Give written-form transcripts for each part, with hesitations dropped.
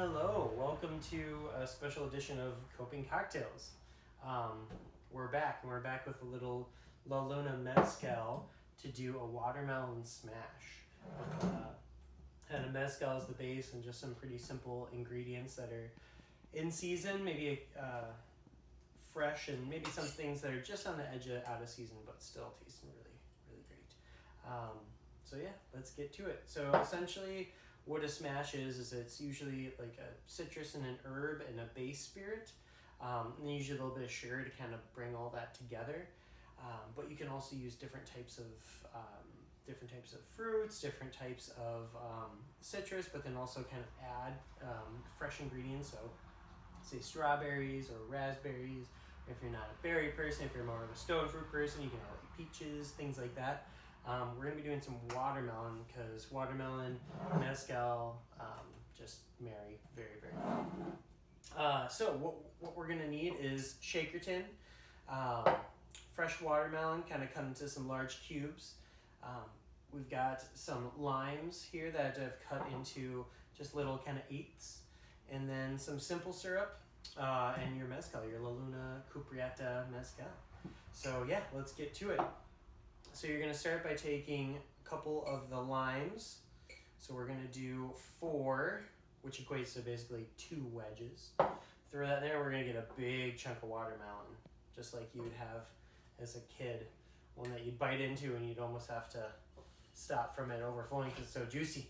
Hello, welcome to a special edition of Coping Cocktails. We're back, and we're back with a little Luna Mezcal to do a watermelon smash. And a mezcal is the base, and just some pretty simple ingredients that are in season, maybe fresh, and maybe some things that are just on the edge of out of season, but still tasting really, really great. So yeah, let's get to it. So essentially, what a smash is it's usually like a citrus and an herb and a base spirit, and then usually a little bit of sugar to kind of bring all that together. But you can also use different types of fruits, different types of citrus, but then also kind of add fresh ingredients. So, say strawberries or raspberries. If you're not a berry person, if you're more of a stone fruit person, you can add like peaches, things like that. We're going to be doing some watermelon because watermelon, mezcal just marry very, very well. So what we're going to need is shaker tin, fresh watermelon, kind of cut into some large cubes. We've got some limes here that I've cut into just little kind of eighths, and then some simple syrup and your mezcal, your Luna Mezcal. So yeah, let's get to it. So you're going to start by taking a couple of the limes. So we're going to do 4, which equates to basically 2 wedges. Throw that in there, we're going to get a big chunk of watermelon, just like you would have as a kid. One that you'd bite into and you'd almost have to stop from it overflowing because it's so juicy.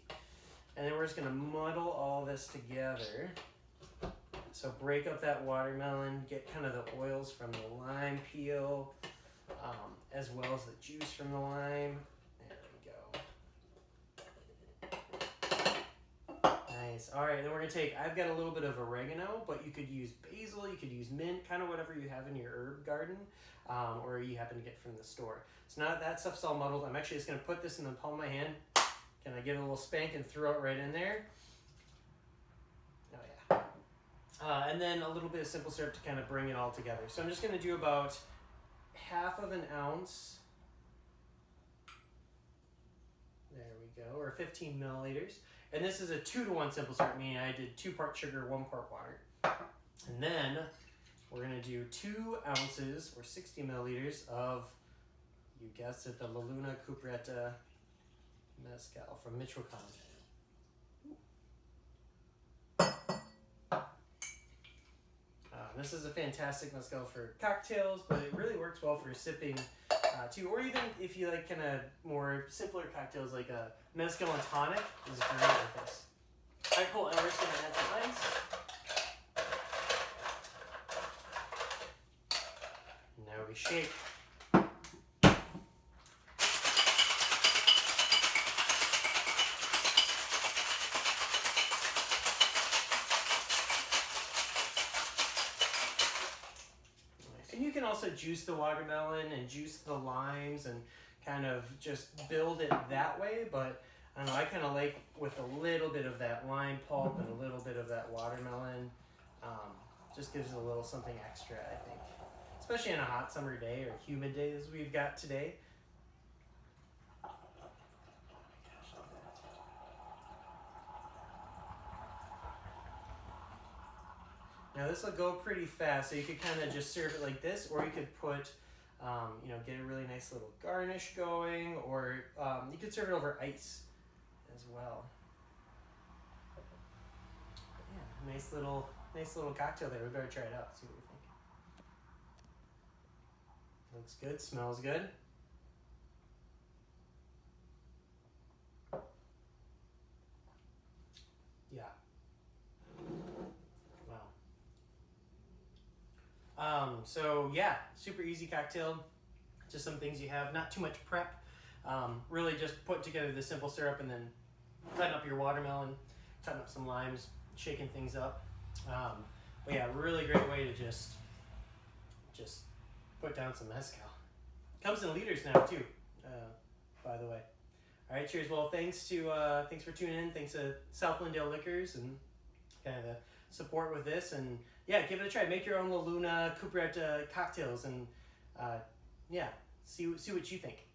And then we're just going to muddle all this together. So break up that watermelon, get kind of the oils from the lime peel, as well as the juice from the lime. There we go. Nice. All right, then we're going to take, I've got a little bit of oregano, but you could use basil, you could use mint, kind of whatever you have in your herb garden, or you happen to get from the store. So now that stuff's all muddled, I'm actually just going to put this in the palm of my hand. Can I give it a little spank and throw it right in there? Oh, yeah. And then a little bit of simple syrup to kind of bring it all together. So I'm just going to do about half of an ounce, there we go, or 15 milliliters. And this is a 2-to-1 simple syrup, meaning I did 2 part sugar, 1 part water. And then we're going to do 2 ounces, or 60 milliliters of, you guessed it, the Luna Mezcal from Michoacan. This is a fantastic mezcal for cocktails, but it really works well for sipping too, or even if you like kind of more simpler cocktails like a mezcal and tonic is great with this. All right, cool. And we're just gonna add some ice. Now we shake. And you can also juice the watermelon and juice the limes and kind of just build it that way, but I don't know, I kind of like with a little bit of that lime pulp and a little bit of that watermelon. Just gives it a little something extra, I think. Especially on a hot summer day or humid day as we've got today. Now this will go pretty fast, so you could kind of just serve it like this, or you could put, get a really nice little garnish going, or you could serve it over ice as well. But yeah, nice little cocktail there. We better try it out, see what we think. Looks good, smells good. Yeah. Wow. So yeah, super easy cocktail. Just some things you have, not too much prep. Really just put together the simple syrup and then cutting up your watermelon, cutting up some limes, shaking things up. But yeah, really great way to just put down some mezcal. Comes in liters now too, by the way. All right, cheers. Well, thanks for tuning in. Thanks to South Lindale Liquors and kind of the support with this, and yeah, give it a try. Make your own Luna cocktails, and yeah, see what you think.